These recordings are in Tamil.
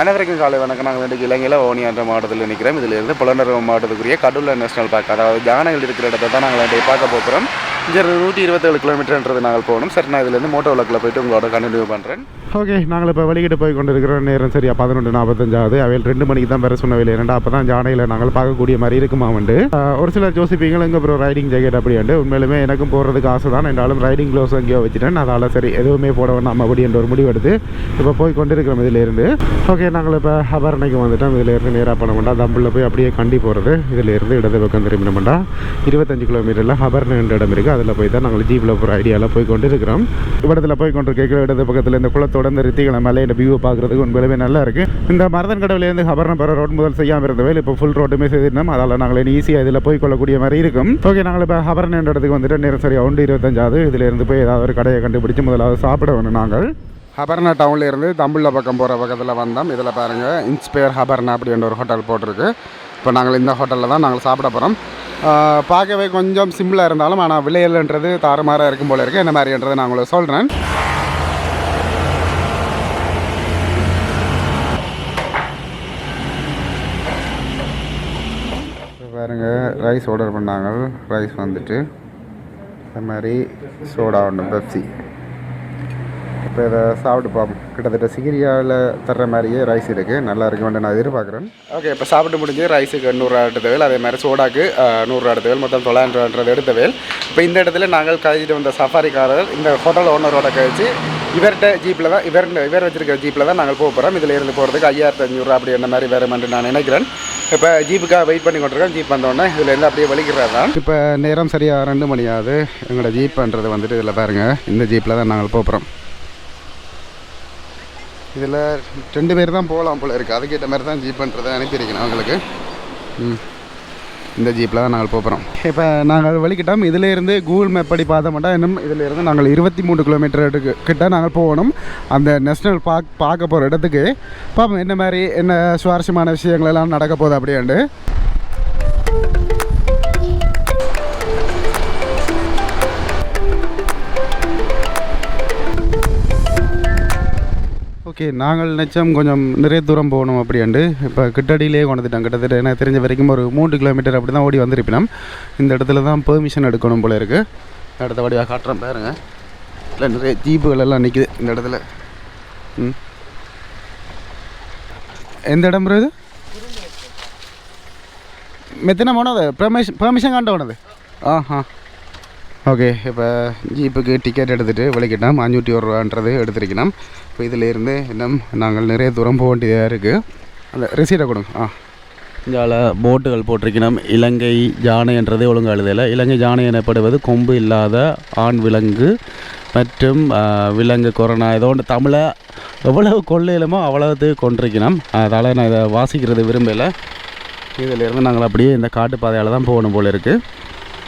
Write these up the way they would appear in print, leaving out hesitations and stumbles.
அனைவருக்கும் காலை வணக்கம். நாங்கள் இன்றைக்கு இலங்கையில் ஓனியான்ற மாவட்டத்தில் நிற்கிறோம். இதிலிருந்து பொலனருவா மாவட்டத்துக்குரிய கடூல நேஷனல் பார்க், அதாவது யானைகள் இருக்கிற இடத்தை தான் நாங்கள் இன்றைக்கு பார்க்க போகிறோம். இங்கே 127 கிலோமீட்டர்ன்றது நாங்கள் போகணும். சரி, நான் இதிலேருந்து மோட்டோ விளக்கில் போய்ட்டு உங்களோட கண்டினியூ பண்ணுறேன். ஓகே, நாங்கள் இப்போ வழிகிட்டு போய் கொண்டு இருக்கிற நேரம் சரியா 11:45. அவையில் 2 மணிக்கு தான் பெற சொன்னவையில் இரண்டா. அப்போ தான் யானையில் நாங்கள் பார்க்கக்கூடிய மாதிரி இருக்குமா வந்து. ஒரு சிலர் யோசிப்பீங்க எங்கே அப்புறம் ரைடிங் ஜாக்கெட் அப்படின்ட்டு. உண்மையிலுமே எனக்கும் போகிறதுக்கு ஆசை தான். என்றாலும் ரைடிங் க்ளோஸ் எங்கேயோ வச்சுட்டேன். அதால் சரி எதுவுமே போட வேண்டாம் அப்படி என்ற ஒரு முடிவு எடுத்து இப்போ போய் கொண்டு இருக்கிறோம் இதிலேருந்து. ஓகே, நாங்கள் இப்போ ஹபரனைக்கு வந்துட்டோம். இதிலேருந்து நேராக பண்ண மாட்டோம். தம்பில் போய் அப்படியே கண்டி போகிறது. இதிலேருந்து இடது பக்கம் திரும்பின மாட்டோம். 25 கிலோமீட்டரில் ஹபரன என்ற இடம் இருக்குது. அதில் போய் தான் நாங்கள் ஜீப்பில் போகிற ஐடியாவில் போய் கொண்டு இருக்கிறோம். இடத்துல போய் கொண்டு கேட்குற இடது பக்கத்தில் இந்த குளத்தோட இந்த ரித்திகளை மேலே இந்த வியூவை பார்க்குறதுக்கு உண்மையிலுமே நல்லா இருக்குது. இந்த மரதன் கடவுலேருந்து ஹபரன பெற ரோட் முதல் செய்யாமல் இருந்தவே இப்போ ஃபுல் ரோட்டுமே செய்திருந்தோம். அதால் நாங்கள் ஈஸியாக இதில் போய் கொள்ளக்கூடிய மாதிரி இருக்கும். ஓகே, நாங்கள் இப்போ ஹபரன என்ற இடத்துக்கு வந்துட்டு நேரம் சரியாக 1:25. இதிலேருந்து போய் ஏதாவது ஒரு கடையை கண்டுபிடிச்சி முதலாவது சாப்பிட வேணும். நாங்கள் ஹபரனா டவுனில் இருந்து தம்புள்ள பக்கம் போகிற பக்கத்தில் வந்தோம். இதில் பாருங்கள், இன்ஸ்பயர் ஹபரனா அப்படின்ற ஒரு ஹோட்டல் போட்டிருக்கு. இப்போ நாங்கள் இந்த ஹோட்டலில் தான் நாங்கள் சாப்பிட போகிறோம். பார்க்கவே கொஞ்சம் சிம்பிளாக இருந்தாலும் ஆனால் விலையில்ன்றது தாறுமாறாக இருக்கும் போல இருக்குது. என்ன மாதிரின்றதை நான் உங்களுக்கு சொல்கிறேன். பாருங்க, ரைஸ் ஆர்டர் பண்ணாங்க. ரைஸ் வந்துட்டு இந்த மாதிரி சோடா ஒன்று, பெப்சி. இப்போ இதை சாப்பிட்டு பார்ப்போம். கிட்டத்தட்ட சிகிரியாவில் தர்ற மாதிரியே ரைஸ் இருக்குது. நல்லா இருக்குமென்று நான் எதிர்பார்க்குறேன். ஓகே, இப்போ சாப்பிட்டு முடிஞ்சு ரைஸுக்கு 100 எடுத்தவேல், அதே மாதிரி சோடாக்கு 100 எடுத்தவேல், மொத்தம் 900 எடுத்தவேல். இப்போ இந்த இடத்துல நாங்கள் கழிச்சிட்டு வந்த சஃபாரிக்காரர் இந்த ஹோட்டல் ஓனரோட கழிச்சு இவர்கிட்ட ஜீப்பில் தான் இவர் வச்சிருக்கிற ஜீப்பில் தான் நாங்கள் போக போகிறோம். இதில் இருந்து போகிறதுக்கு 5500 அப்படி என்ன மாதிரி வேறுமென்று நான் நினைக்கிறேன். இப்போ ஜீப்புக்காக வெயிட் பண்ணி கொண்டிருக்கேன். ஜீப் வந்தோடனே இதுலேருந்து அப்படியே வலிக்கிறது தான். இப்போ நேரம் சரியாக 2 மணி ஆகுது. எங்களோட ஜீப்புன்றது வந்துட்டு இதில் பாருங்கள், இந்த ஜீப்பில் தான் நாங்கள் போகிறோம். இதில் 2 பேர் தான் போகலாம் போல இருக்குது. அதுக்கேற்ற மாதிரி தான் ஜீப்புன்றதை அனுப்பியிருக்கணும் அவங்களுக்கு. இந்த ஜீப்பில் தான் நாங்கள் போகிறோம். இப்போ நாங்கள் வலிக்கிட்டோம். இதிலேருந்து கூகுள் மேப் படி பார்த்த மாட்டோம். இன்னும் இதிலேருந்து நாங்கள் 23 கிலோமீட்டர் கிட்ட நாங்கள் போகணும். அந்த நேஷ்னல் பார்க்க போகிற இடத்துக்கு பார்ப்போம் என்ன மாதிரி என்ன சுவாரஸ்யமான விஷயங்கள் எல்லாம் நடக்க போகுது அப்படின்ட்டு. ஓகே, நாங்கள் நினச்சோம் கொஞ்சம் நிறைய தூரம் போகணும் அப்படின்ட்டு. இப்போ கிட்டடியிலே கொண்டுட்டோம். கிட்டத்தட்ட எனக்கு தெரிஞ்ச வரைக்கும் ஒரு 3 கிலோமீட்டர் அப்படி தான் ஓடி வந்திருப்பினோம். இந்த இடத்துல தான் பெர்மிஷன் எடுக்கணும் போல இருக்குது. அடுத்த வடிவாக காட்டுறேன் பாருங்க. இல்லை நிறைய ஜீப்புகள் எல்லாம் நிற்கிது இந்த இடத்துல. எந்த இடம் இது? மெத்தனை போனது பெர்மிஷன் காண்ட போனது. ஆஹா, ஓகே. இப்போ ஜீப்புக்கு டிக்கெட் எடுத்துகிட்டு விளக்கிட்டோம். 501 ரூபான்றது எடுத்துருக்கணும். இப்போ இதிலேருந்து இன்னும் நாங்கள் நிறைய தூரம் போக வேண்டியதாக இருக்குது. அந்த ரிசீட்டை கொடுங்க. இங்கே போட்டுகள் போட்டிருக்கணும். இலங்கை யானை என்றதே ஒழுங்கு எழுதலை. இலங்கை யானை எனப்படுவது கொம்பு இல்லாத ஆண் விலங்கு மற்றும் விலங்கு கொரோனா ஏதோ ஒன்று தமிழை எவ்வளவு கொள்ளையிலுமோ அவ்வளவு கொண்டிருக்கணும். அதால் நான் இதை வாசிக்கிறது விரும்பலை. இதிலேருந்து நாங்கள் அப்படியே இந்த காட்டு பாதையால் தான் போகணும் போல் இருக்குது.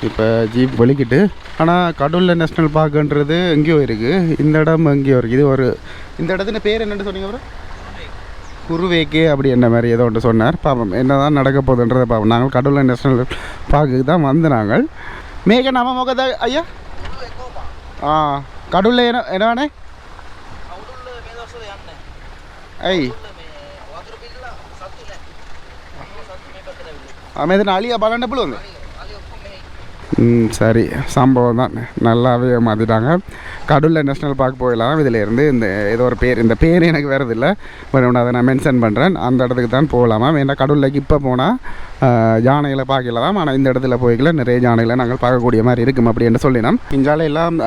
இப்போ ஜீப் வெளிக்கிட்டு, ஆனால் கடூல நேஷ்னல் பார்க்குன்றது எங்கேயோ இருக்குது. இந்த இடம் எங்கேயோ இருக்குது. இது ஒரு இந்த இடத்துல பேர் என்னென்னு சொன்னீங்க அப்புறம்? குருவேக்கே அப்படி என்ன மாதிரி ஏதோ ஒன்று சொன்னார். பாப்போம் என்ன தான் நடக்க போகுதுன்றதை பார்ப்போம். நாங்கள் கடூல நேஷ்னல் பார்க்குக்கு தான் வந்து நாங்கள் மேக நம்ம முகத ஐயா கடூல என்ன என்னவானே ஐ ஆமாம் அழியா பலண்டப்பில் வந்து சரி, சம்பவம் தான். நல்லாவே மாற்றிட்டாங்க. கடூல நேஷ்னல் பார்க் போயிடலாம். இதிலேருந்து இந்த ஏதோ ஒரு பேர், இந்த பேர் எனக்கு வேறு இல்லை, வேறு அதை நான் மென்ஷன் பண்ணுறேன். அந்த இடத்துக்கு தான் போகலாமா. ஏன்னா கடூலைக்கு இப்போ போனால் யானைகளை பார்க்கலாம். ஆனால் இந்த இடத்துல போய்க்கல நிறைய யானைகளை நாங்கள் பார்க்கக்கூடிய மாதிரி இருக்கும் அப்படின்னு சொல்லினோம். இங்கால எல்லாம்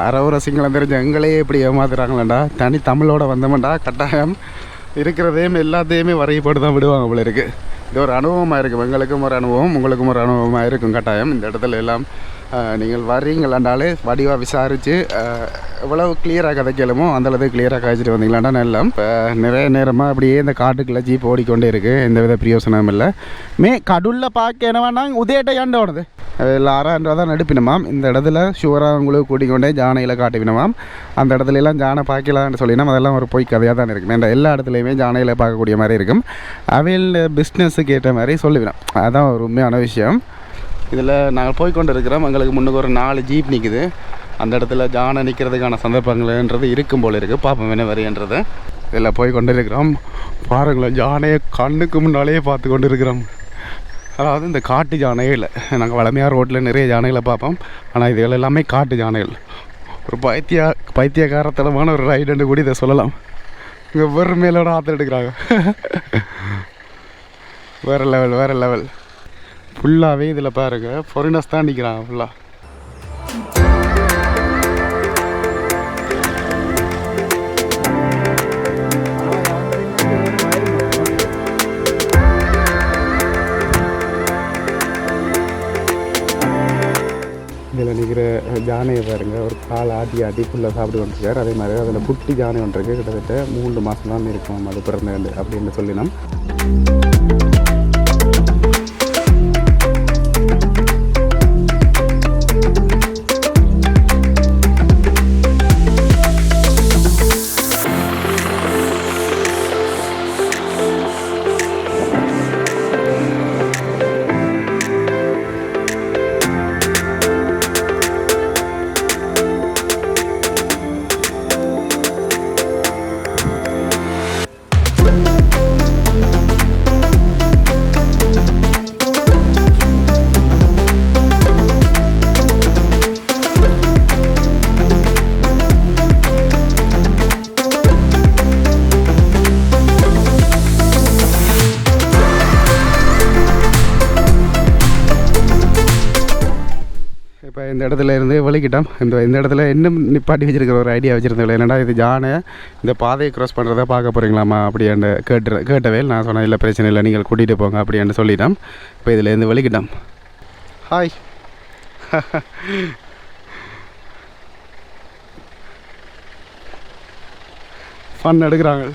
அரவுர சிங்களம் தெரிஞ்ச எங்களே எப்படி ஏமாத்துறாங்களேண்டா. தனி தமிழோட வந்தோம்டா கட்டாயம் இருக்கிறதையும் எல்லாத்தையுமே வரையப்பட்டு தான் விடுவாங்க போல இருக்குது. இது ஒரு அனுபவமாக இருக்கும். எங்களுக்கும் ஒரு அனுபவம், உங்களுக்கும் ஒரு அனுபவமாக இருக்கும் கட்டாயம். இந்த இடத்துல எல்லாம் நீங்கள் வர்றீங்களாண்டாலே வடிவாக விசாரித்து எவ்வளவு கிளியராக கதைக்கலுமோ அந்தளவுக்கு கிளியராக காய்ச்சிட்டு வந்தீங்களாண்டா நல்லா. இப்போ நிறைய நேரமாக அப்படியே இந்த காட்டுக்குள்ளே ஜீப் ஓடிக்கொண்டே இருக்குது. எந்த வித பிரயோசனமும் இல்லை. கடூரில் பார்க்க என்ன வேணாங்க உதயட்டை ஏண்ட ஓடுது. அதில் 6000 ரூபா தான் நடுப்பினமாம். இந்த இடத்துல ஷுவராக உங்களுக்கு கூட்டிக்கொண்டே ஜானையில் காட்டுவினமாம். அந்த இடத்துல எல்லாம் ஜானை பார்க்கலான்னு சொல்லினா அதெல்லாம் ஒரு பொய் கதையாக தான் இருக்கும். ஏன்னா எல்லா இடத்துலையுமே ஜானையில் பார்க்கக்கூடிய மாதிரி இருக்கும். அவையில் பிஸ்னஸுக்கு ஏற்ற மாதிரி சொல்லுவினோம். அதுதான் ஒரு உண்மையான விஷயம். இதில் நாங்கள் போய்கொண்டு இருக்கிறோம். எங்களுக்கு முன்னுக்கு ஒரு 4 ஜீப் நிற்குது. அந்த இடத்துல ஜானை நிற்கிறதுக்கான சந்தர்ப்பங்கள்ன்றது இருக்கும் போல் இருக்குது. பார்ப்போம் என்ன வரையன்றது. இதில் போய் கொண்டு இருக்கிறோம். பாருங்களேன், யானையை கண்ணுக்கு முன்னாலேயே பார்த்து கொண்டு இருக்கிறோம். அதாவது இந்த காட்டு யானையே இல்லை. நாங்கள் வளமையாக ரோட்டில் நிறைய யானைகளை பார்ப்போம். ஆனால் இதுகள் எல்லாமே காட்டு யானைகள். ஒரு பைத்தியகாரத்தனமான ஒரு ரைடுன்னு கூட இதை சொல்லலாம். இங்கே வேறு மேலோட ஆற்று எடுக்கிறாங்க. வேறு லெவல் ஃபுல்லாகவே இதில் பாருங்கள், ஃபாரினர்ஸ் தான் நிற்கிறாங்க ஃபுல்லாக. இதில் நிற்கிற ஜானையை பாருங்கள், ஒரு கால் ஆட்டி ஃபுல்லாக சாப்பிட்டு வந்துருக்கார். அதே மாதிரி அதில் குட்டி ஜானை ஒன்று இருக்குது. கிட்டத்தட்ட 3 மாதம் தான் இருக்கும் அது பிறந்த அப்படின்னு சொல்லினோம். இப்போ இந்த இடத்துல இருந்து வலிக்கிட்டோம். இந்த இடத்துல இன்னும் நிப்பாட்டி வச்சுருக்கிற ஒரு ஐடியா வச்சுருந்தேன். என்னடா இது ஜானை இந்த பாதையை க்ராஸ் பண்ணுறதை பார்க்க போகிறீங்களாம்மா அப்படின்ட்டு கேட்டவே நான் சொன்னேன், இல்லை பிரச்சனை இல்லை, நீங்கள் கூட்டிகிட்டு போங்க அப்படின்ட்டு சொல்லிட்டோம். இப்போ இதில் இருந்து வலிக்கிட்டோம். ஹாய். ஃபன் எடுக்கிறாங்க.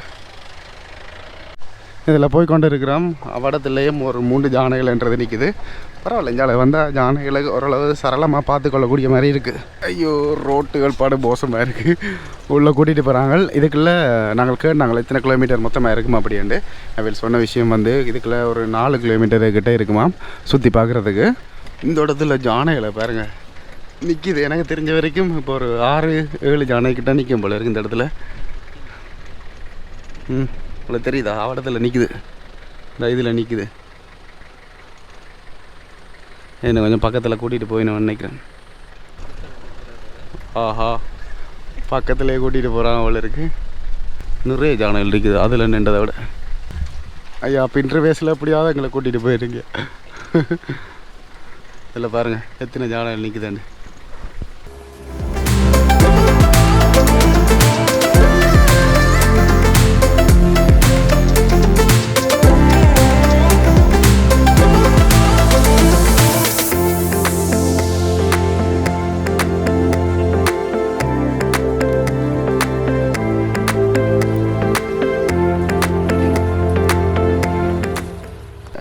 இதில் போய் கொண்டு இருக்கிறோம். வடத்துலேயும் ஒரு 3 ஜானைகள் என்றது நிற்குது. பரவாயில்ல, இஞ்சால வந்தால் ஜானைகளை ஓரளவு சரளமாக பார்த்துக்கொள்ளக்கூடிய மாதிரி இருக்குது. ஐயோ, ரோட்டுகள் பாடு மோசமாக இருக்குது. உள்ளே கூட்டிகிட்டு போகிறாங்க. இதுக்குள்ளே நாங்கள் கேட்டாங்களே இத்தனை கிலோமீட்டர் மொத்தமாக இருக்குமா அப்படின்ட்டு. அவள் சொன்ன விஷயம் வந்து இதுக்குள்ளே ஒரு 4 கிலோமீட்டர் கிட்டே இருக்குமா சுற்றி பார்க்குறதுக்கு. இந்த இடத்துல ஜானைகளை பாருங்கள் நிற்கிது. எனக்கு தெரிஞ்ச வரைக்கும் இப்போ ஒரு 6-7 ஜானைக்கிட்ட நிற்கும் போல இருக்குது இந்த இடத்துல. உங்களுக்கு தெரியுதா? அவடத்தில் நிற்குது, இந்த இதில் நிற்குது. என்ன கொஞ்சம் பக்கத்தில் கூட்டிகிட்டு போயின்னு நினைக்கிறேன். ஆஹா, பக்கத்துலேயே கூட்டிகிட்டு போகிறான் அவ்வளோ இருக்குது. நிறைய ஜானல் இருக்குது அதில் நின்றதை விட. ஐயா, அப்போ இன்டர்வேஸில் எப்படியாவது எங்களை கூட்டிகிட்டு போயிருங்க. இதில் பாருங்கள் எத்தனை ஜானல் நிற்குதுன்னு.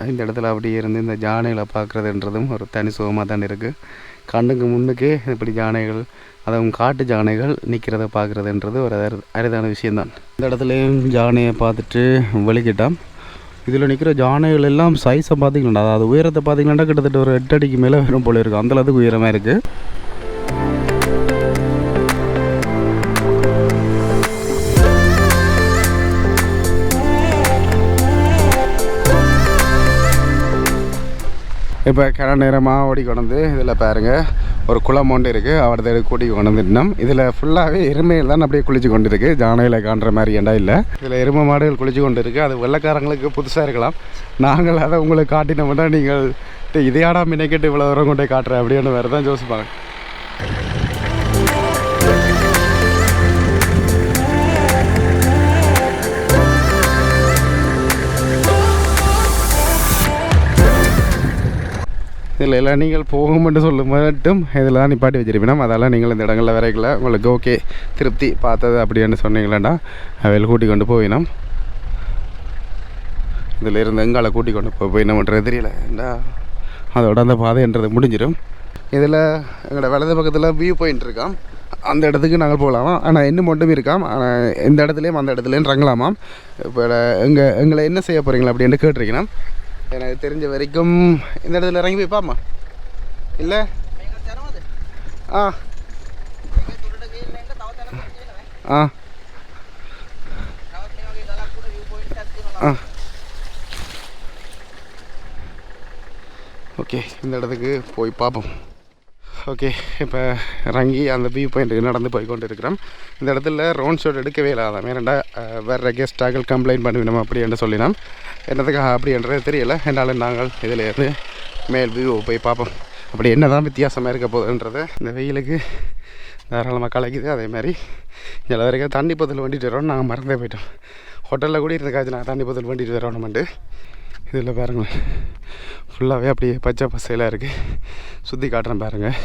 இந்த இடத்துல அப்படியே இருந்து இந்த ஜானைகளை பார்க்குறதுன்றதும் ஒரு தனி சுகமாக தான் இருக்குது. கண்ணுக்கு முன்னுக்கே இப்படி ஜானைகள், அதுவும் காட்டு ஜானைகள் நிற்கிறத பார்க்குறதுன்றது ஒரு அரிதான விஷயந்தான். இந்த இடத்துலையும் ஜானையை பார்த்துட்டு வெளிக்கிட்டோம். இதில் நிற்கிற ஜானைகள் எல்லாம் சைஸை பார்த்திங்கன்னா, அதாவது உயரத்தை பார்த்திங்கன்னா கிட்டத்தட்ட ஒரு 8 அடிக்கு மேலே வரும் போல இருக்குது. அந்தளவுக்கு உயரமாக இருக்குது. இப்போ கிண நேரமாக ஓடி கொண்டு இதில் பாருங்கள் ஒரு குளம் ஒன்று இருக்குது. அவரது கூட்டி கொண்டு வந்துட்டோம். இதில் ஃபுல்லாகவே எருமையில் தான் அப்படியே குளிச்சு கொண்டு இருக்குது. ஜானையில் காண்ற மாதிரி ஏண்டா இல்லை. இதில் எருமை மாடுகள் குளிச்சு கொண்டு இருக்குது. அது வெள்ளைக்காரங்களுக்கு புதுசாக இருக்கலாம். நாங்கள் அதை உங்களுக்கு காட்டினோம்னா நீங்கள் இதையாடா மின்னைக்கிட்டு இவ்வளோ தூரம் கொண்டே காட்டுறேன் அப்படின்னு வேறு தான் யோசிப்பாங்க. இதில் எல்லாம் நீங்கள் போகும்னு சொல்ல மட்டும் இதெல்லாம் நிப்பாட்டி வச்சிருப்பீங்கன்னா அதெல்லாம் நீங்கள் இந்த இடங்களில் வரைக்கல உங்களுக்கு ஓகே திருப்தி பார்த்தது அப்படின்னு சொன்னீங்களேண்டா அவையில் கூட்டி கொண்டு போயினோம். இதில் இருந்து எங்கால கூட்டி கொண்டு போயினோம்ன்றது தெரியல. ஏண்டா அதோட அந்த பாதைன்றது முடிஞ்சிடும். இதில் எங்களோட வலது பக்கத்தில் வியூ பாயிண்ட் இருக்காம். அந்த இடத்துக்கு நாங்கள் போகலாமா. ஆனால் இன்னும் மட்டும் இருக்காம். ஆனால் இந்த இடத்துலையும் அந்த இடத்துலையும் இறங்கலாமாம். இப்போ எங்களை என்ன செய்ய போகிறீங்களா அப்படின்னு கேட்டிருக்கீங்கன்னா எனக்கு தெரிஞ்ச வரைக்கும் இந்த இடத்துல இறங்கி போய் பாம்மா இல்லை ஆ ஆ ஓகே, இந்த இடத்துக்கு போய் பார்ப்போம். ஓகே, இப்போ இறங்கி அந்த வியூ பாயிண்ட்டுக்கு நடந்து போய் கொண்டு இருக்கிறோம். இந்த இடத்துல ரோன் ஷாட் எடுக்கவே இல்லாதான் ஏன்னா வேறு கெஸ்டாக்கள் கம்ப்ளைண்ட் பண்ணுவினோம் அப்படின்னு சொல்லினோம். என்னதுக்கு அப்படின்றது தெரியலை. என்னால் நாங்கள் இதில் இருந்து மேல் வியூ போய் பார்ப்போம். அப்படி என்ன தான் வித்தியாசமாக இருக்க போகுதுன்றது. இந்த வெயிலுக்கு தாராளமாக கலைக்குது. அதே மாதிரி இதில் வரைக்கும் தண்ணி பொத்தல் வண்டிட்டு வரோம். நாங்கள் மறந்தே போயிட்டோம். ஹோட்டலில் கூட இருந்துக்காச்சு நாங்கள் தண்ணி பொத்தல் வண்டிட்டு வரணுமெண்டு. இதில் பாருங்கள், ஃபுல்லாகவே அப்படியே பச்சை பசையெல்லாம் இருக்குது. சுற்றி காட்டுறேன் பாருங்கள்.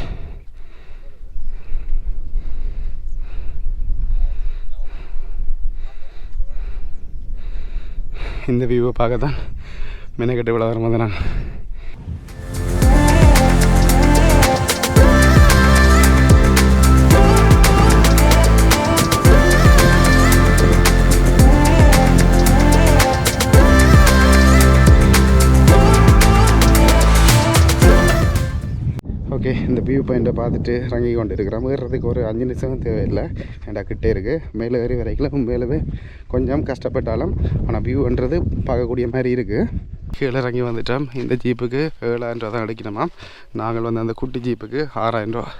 இந்த வியூவை பார்க்க தான் மெனக்கட்டு விழா வரும்போது நாங்கள் ஓகே, இந்த வியூ பாயிண்ட்டை பார்த்துட்டு இறங்கி கொண்டு இருக்கிறோம். ஏறுறதுக்கு ஒரு 5 நிமிஷம் தேவையில்லை. ஏண்டா கிட்டே இருக்குது. மேலே ஏறி வரைக்கும் மேலவே கொஞ்சம் கஷ்டப்பட்டாலும் ஆனால் வியூன்றது பார்க்கக்கூடிய மாதிரி இருக்குது. கீழே இறங்கி வந்துட்டோம். இந்த ஜீப்புக்கு 7,000 ரூபா தான் கிடைக்கணுமா. நாங்கள் வந்து அந்த குட்டி ஜீப்புக்கு 6,000 ரூபா.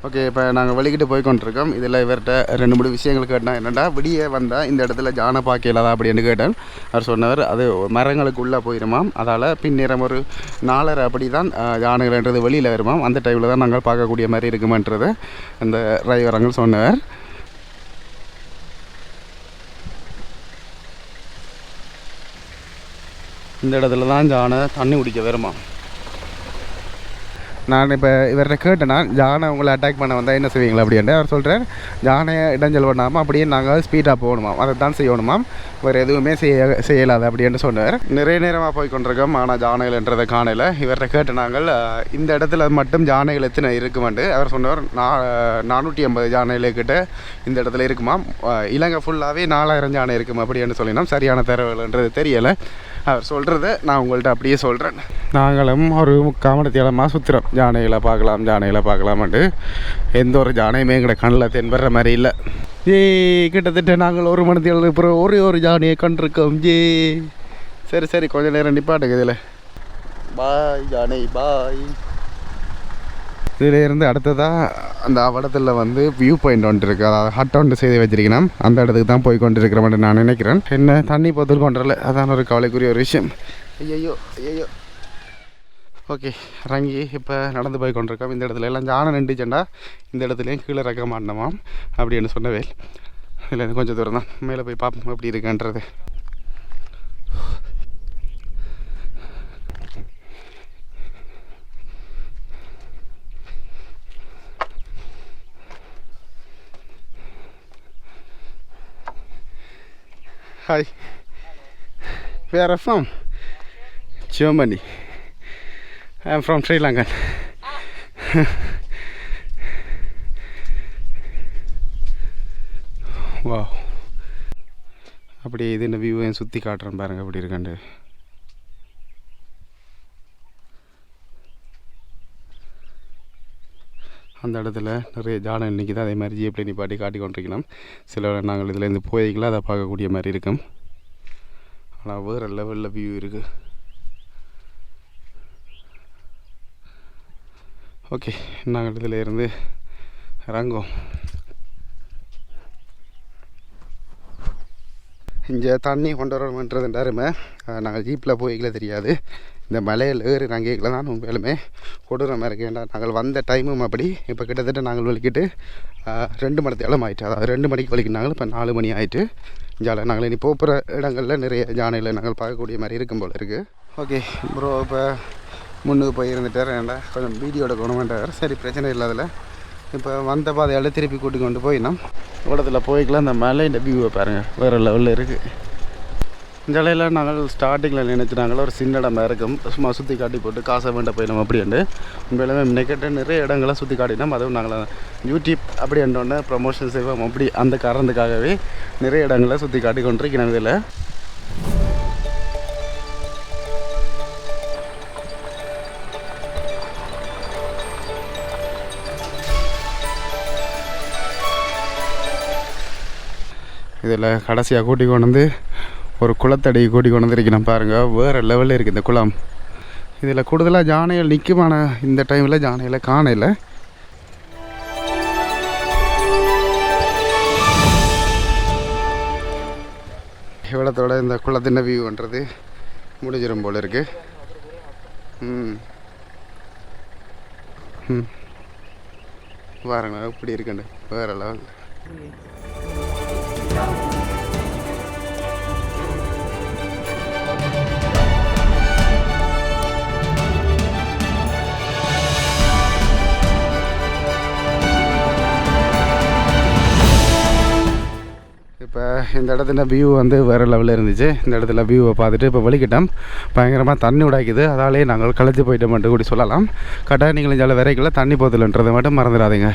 ஓகே, இப்போ நாங்கள் வெளிக்கிட்டு போய் கொண்டிருக்கோம். இதில் இவர்கிட்ட 2-3 விஷயங்கள் கேட்டேன். என்னென்னா விடிய வந்தால் இந்த இடத்துல ஜானை பார்க்கலாதா அப்படின்னு கேட்டேன். அவர் சொன்னவர் அது மரங்களுக்குள்ளே போயிடுமாம். அதால் பின்னிறம் ஒரு 4:30 அப்படி தான் யானைகள்ன்றது வெளியில் வருமாம். அந்த டைமில் தான் நாங்கள் பார்க்கக்கூடிய மாதிரி இருக்குமென்றது அந்த டிரைவரங்கள் சொன்னவர். இந்த இடத்துல தான் ஜானை தண்ணி குடிக்க வருமாம். நான் இப்போ இவர்கிட்ட கேட்டேன்னா ஜானை உங்களை அட்டாக் பண்ண வந்தால் என்ன செய்வீங்களா அப்படின்ட்டு. அவர் சொல்கிறேன், ஜானையை இடைஞ்சல் பண்ணாமல் அப்படியே நாங்கள் ஸ்பீடாக போகணுமாம். அதை தான் செய்யணுமாம், வேறு எதுவுமே செய்யலாது அப்படின்னு சொன்னார். நிறைய நேரமாக போய் கொண்டிருக்கோம். ஆனால் ஜானைகள்ன்றதை காணையில். இவர்கிட்ட கேட்டு நாங்கள் இந்த இடத்துல மட்டும் ஜானைகள் எத்தனை இருக்குமாண்டு. அவர் சொன்னவர் 450 ஜானைகளுக்கிட்ட இந்த இடத்துல இருக்குமாம். இலங்கை ஃபுல்லாகவே 4000 ஜானை இருக்குமா அப்படின்னு சொல்லினோம். சரியான தரவுன்றது தெரியலை. அவர் சொல்கிறத நான் உங்கள்கிட்ட அப்படியே சொல்கிறேன். நாங்களும் ஒரு 3/4 மணி நேரமாக சுற்றுறோம். ஜானைகளை பார்க்கலாமான்ட்டு எந்த ஒரு ஜானையுமே எங்களை கண்ணில் தென்படுற மாதிரி இல்லை. கிட்டத்தட்ட நாங்கள் 1 மணி நேரத்துக்கு அப்புறம் ஒரு ஜானையை கண்டிருக்கோம். சரி கொஞ்சம் நேரம் நிப்பாட்டுக்கு இதில். பாய் ஜானை பாய். இதில் இருந்து அடுத்ததாக அந்த அவடத்தில் வந்து வியூ பாயிண்ட் ஒன்று இருக்குது. அதாவது ஹட் ஒன்று செய்து வச்சிருக்கணும். அந்த இடத்துக்கு தான் போய் கொண்டு இருக்கிற நான் நினைக்கிறேன். என்ன தண்ணி போத்தில் கொண்டுறல, அதான் ஒரு கவலைக்குரிய ஒரு விஷயம். ஐயோ. ஓகே, இறங்கி இப்போ நடந்து போய் கொண்டிருக்கோம். இந்த இடத்துல எல்லாம் ஜானை நின்றுச்சேன்டா இந்த இடத்துலையும் கீழே இறக்க மாட்டோமாம் அப்படின்னு சொன்னவே. இதில் கொஞ்சம் தூரம் தான், மேலே போய் பார்ப்போம் எப்படி இருக்குன்றது. Hi. Where are you from? Germany. I am from Sri Lanka. Wow. அப்படி இது இந்த வியூவையும் சுற்றி காட்டுறேன் பாருங்கள் அப்படி இருக்காண்டு. அந்த இடத்துல நிறைய ஜானை நிற்கிது. அதே மாதிரி ஜீப்பில் நிப்பாட்டி காட்டி கொண்டிருக்கணும். சில நாங்கள் இதிலேருந்து போய்க்கலாம், அதை பார்க்கக்கூடிய மாதிரி இருக்கும். ஆனால் வேறு லெவலில் வியூ இருக்குது. ஓகே, நாங்கள் இதில் இருந்து இறங்குவோம். இங்கே தண்ணி கொண்டு வரணுன்றதுன்றாருமே நாங்கள் ஜீப்பில் போய்க்கல தெரியாது. இந்த மலையில் ஏறி நாங்கள் கேட்கல தான் உண்மையிலுமே கொடூர மாதிரி இருக்கு. ஏன்னா நாங்கள் வந்த டைமும் அப்படி. இப்போ கிட்டத்தட்ட நாங்கள் வலிக்கிட்டு 2 மணி நேரம் ஆகிட்டு. அதாவது 2 மணிக்கு வலிக்கினாங்க. இப்போ 4 மணி ஆகிட்டு. ஜாலியாக நாங்கள் இனி போகிற இடங்களில் நிறைய ஜானையில் நாங்கள் பார்க்கக்கூடிய மாதிரி இருக்கும் போல் இருக்குது. ஓகே ப்ரோ, இப்போ முன்னுக்கு போய் இருந்துட்டார். ஏன்டா கொஞ்சம் வீடியோ எடுக்கணுமென்றார். சரி, பிரச்சனை இல்லாதில்ல. இப்போ வந்த பாதையால் திருப்பி கூட்டி கொண்டு போய் இடத்துல போய்க்கலாம். இந்த மலை இந்த வியூவை பாருங்கள், வேறு லெவலில் இருக்குது. இந்த இலையில் நாங்கள் ஸ்டார்டிங்கில் நினைச்சினாங்களோ ஒரு சின்ன இடமா இருக்கும், சும்மா சுற்றி காட்டி போட்டு காசை வேண்ட போயிடும் அப்படின்ட்டு. உண்மையிலுமே முன்னைக்கிட்ட நிறைய இடங்களை சுற்றி காட்டினோம். அதுவும் நாங்கள் யூடியூப் அப்படின்றோன்னே ப்ரமோஷன் செய்வோம். அப்படி அந்த காரணத்துக்காகவே நிறைய இடங்களை சுற்றி காட்டி கொண்டிருக்கிறேன். இதில் இதில் கடைசியாக கூட்டி கொண்டு வந்து ஒரு குளத்தடி கூட்டி கொண்டு வந்துருக்கணும் பாருங்கள். வேறு லெவலில் இருக்குது இந்த குளம். இதில் கூடுதலாக ஜானைகள் நிற்குமான இந்த டைமில் ஜானையில் காணல. இவ்வளோத்தோட இந்த குளத்தின் வியூன்றது முடிஞ்சிடும் போல் இருக்குது. பாருங்க இப்படி இருக்குண்டு வேறு லெவல். இப்போ இந்த இடத்துல வியூ வந்து வேறு லெவலில் இருந்துச்சு. இந்த இடத்துல வியூவை பார்த்துட்டு இப்போ வெளிக்கிட்டோம். பயங்கரமாக தண்ணி உடாக்குது. அதாலே நாங்கள் களைச்சி போயிட்டோம் மட்டும் கூட சொல்லலாம். கரெக்டாக நீங்களும் ஜால விரைக்கல தண்ணி போதில்ன்றதை மட்டும் மறந்துடாதீங்க.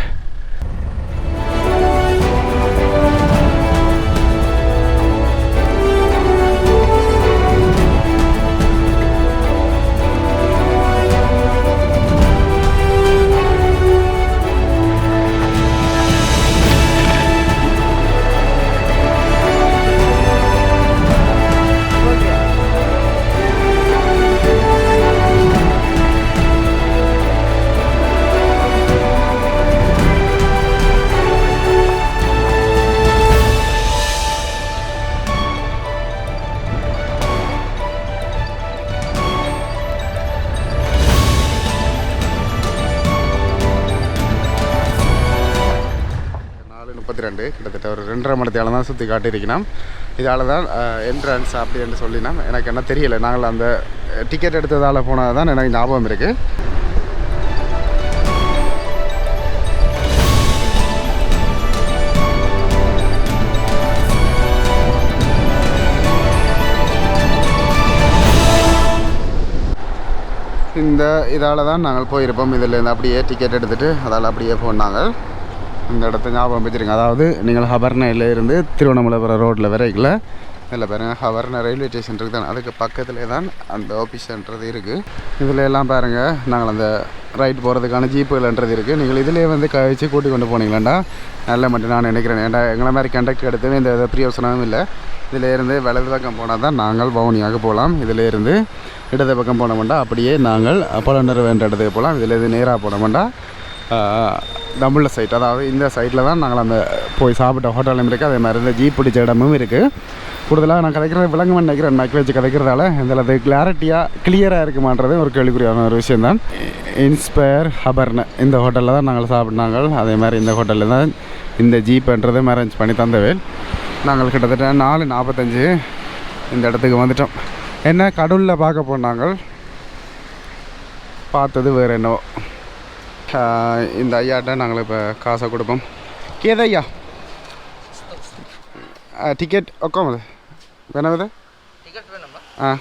கிட்டத்தட்ட ஒரு 2.5 மணி நேரம் தான் சுற்றி காட்டியிருக்கணும். இதால் தான் என்ட்ரன்ஸ் அப்படின்னு சொல்லினோம். எனக்கு என்ன தெரியலை. நாங்கள் அந்த டிக்கெட் எடுத்ததால் போனது தான் எனக்கு ஞாபகம் இருக்குது. இந்த இதால் தான் நாங்கள் போயிருப்போம். இதில் அப்படியே டிக்கெட் எடுத்துகிட்டு அதால் அப்படியே போனாங்க. இந்த இடத்த ஞாபகம் வச்சுருங்க. அதாவது நீங்கள் ஹபரனையில் இருந்து திருவண்ணாமலை ரோட்டில் வரைக்கல இதில் பாருங்கள். ஹபரன ரயில்வே ஸ்டேஷன் இருக்குது தான். அதுக்கு பக்கத்துலேயே தான் அந்த ஆஃபீஸ்ன்றது இருக்குது. இதில் எல்லாம் பாருங்கள். நாங்கள் அந்த ரைட் போகிறதுக்கான ஜீப்புகள்ன்றது இருக்குது. நீங்கள் இதிலே வந்து கழிச்சு கூட்டி கொண்டு போனீங்களாண்டா நல்ல மட்டும் நான் நினைக்கிறேன். ஏன்டா எங்களை மாதிரி கண்டக்ட் எடுத்தவே இந்த பிரியோசனமும் இல்லை. இதிலேருந்து வலது பக்கம் போனால் தான் நாங்கள் வவுனியாக போகலாம். இதிலேருந்து இடது பக்கம் போனோம்னா அப்படியே நாங்கள் பொலனருவா என்ற இடத்துக்கு போகலாம். இதிலேருந்து நேராக போனோம்னா தமிழ் சைட், அதாவது இந்த சைட்டில் தான் நாங்கள் அந்த போய் சாப்பிட்ட ஹோட்டலும் இருக்குது. அதே மாதிரி இந்த ஜீப் பிடிச்ச இடமும் இருக்குது. கூடுதலாக நான் கதைக்கிறது விளங்குமே நினைக்கிறேன். நக்கி வச்சு கதைக்கிறதால இதில் அது கிளியராக இருக்குமான்றது ஒரு கேள்விக்குறியான ஒரு விஷயந்தான். இன்ஸ்பயர் ஹபர்னு இந்த ஹோட்டலில் தான் நாங்கள் சாப்பிட்னாங்க. அதே மாதிரி இந்த ஹோட்டலில் தான் இந்த ஜீப்புன்றது அரேஞ்ச் பண்ணி தந்தவேல். நாங்கள் கிட்டத்தட்ட 4:45 இந்த இடத்துக்கு வந்துட்டோம். என்ன கடலில் பார்க்க போனாங்க. பார்த்தது வேறு என்னவோ. இந்த ஐயாட்ட நாங்கள் இப்போ காசை கொடுப்போம். கேதையா ಟಿಕೆಟ್ ಒಕ್ಕೊಂಬದು ಬೇನವದ ಹಾಂ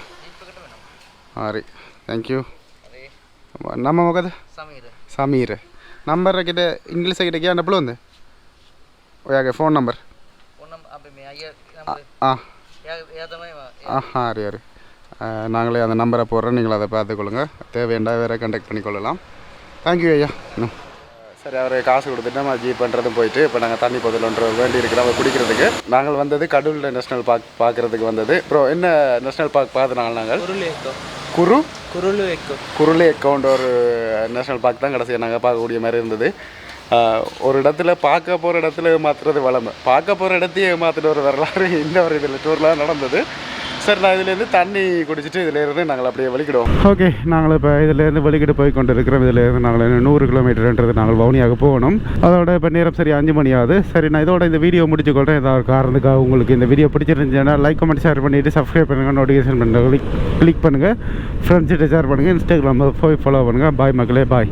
ರೀ ಥ್ಯಾಂಕ್ ಯು. ನಮ್ಮ ಮಗದ ಸಮೀರ್ ನಂಬರ್ ಕಿட்ட ಇಂಗ್ಲೀಷ್ ಕಿட்ட ಕ್ಯಾ ಡಬ್ಬಳು ಒಂದು ಯಾಕೆ ಫೋನ್ ನಂಬರ್ ಹಾಂ ರೀ ರೀ நாங்களே அந்த நம்பரை போடுறோம். நீங்கள் அதை பார்த்துக்கொள்ளுங்க. தேவையாண்டா வேறு கண்டக்ட் பண்ணிக்கொள்ளலாம். தேங்க்யூ ஐயா. இன்னும் சரி, அவர் காசு கொடுத்துட்டு நம்ம ஜீப் பண்ணுறதும் போயிட்டு இப்போ நாங்கள் தண்ணி பொதுலன்ற வேண்டி இருக்கிறோம் குடிக்கிறதுக்கு. நாங்கள் வந்தது கடவுள் நேஷ்னல் பார்க் பார்க்குறதுக்கு வந்தது. அப்புறம் என்ன நேஷ்னல் பார்க் பார்த்துனாங்க நாங்கள் குருளு எக்கோன்ற ஒரு நேஷ்னல் பார்க் தான் கடைசியாக நாங்கள் பார்க்கக்கூடிய மாதிரி இருந்தது. ஒரு இடத்துல பார்க்க போகிற இடத்துல ஏமாத்துறது வளமை, பார்க்க போகிற இடத்தையே ஏமாத்துட்டு ஒரு வரலாறு இந்த ஒரு இதில் டூர்லாம் நடந்தது. சரி, நான் இதுலேருந்து தண்ணி குடிச்சிட்டு இதிலேருந்து நாங்கள் அப்படியே வெளிக்கிடுவோம். ஓகே, நாங்கள் இப்போ இதிலேருந்து வெளிக்கிட்டு போய் கொண்டு இருக்கிறோம். இதிலேருந்து நாங்கள் 100 கிலோமீட்டர்ன்றது நாங்கள் வவுனியாக போகணும். அதோட இப்போ நேரம் சரி 5 மணி ஆகுது. சரி, நான் இதோட இந்த வீடியோ முடிச்சுக்கொள்கிறேன். ஏதாவது ஒரு காரணத்துக்காக உங்களுக்கு இந்த வீடியோ பிடிச்சிருந்துச்சுன்னா லைக் கமெண்ட் ஷேர் பண்ணிவிட்டு சப்ஸ்கிரைப் பண்ணுங்கள், நோட்டிஃபிகேஷன் பண்ணுங்கள், கிளிக் பண்ணுங்கள், ஃப்ரெண்ட்ஸ்கிட்ட ஷேர் பண்ணுங்கள், இன்ஸ்டாகிராமில் போய் ஃபாலோ பண்ணுங்கள். பாய் மக்களே, பாய்.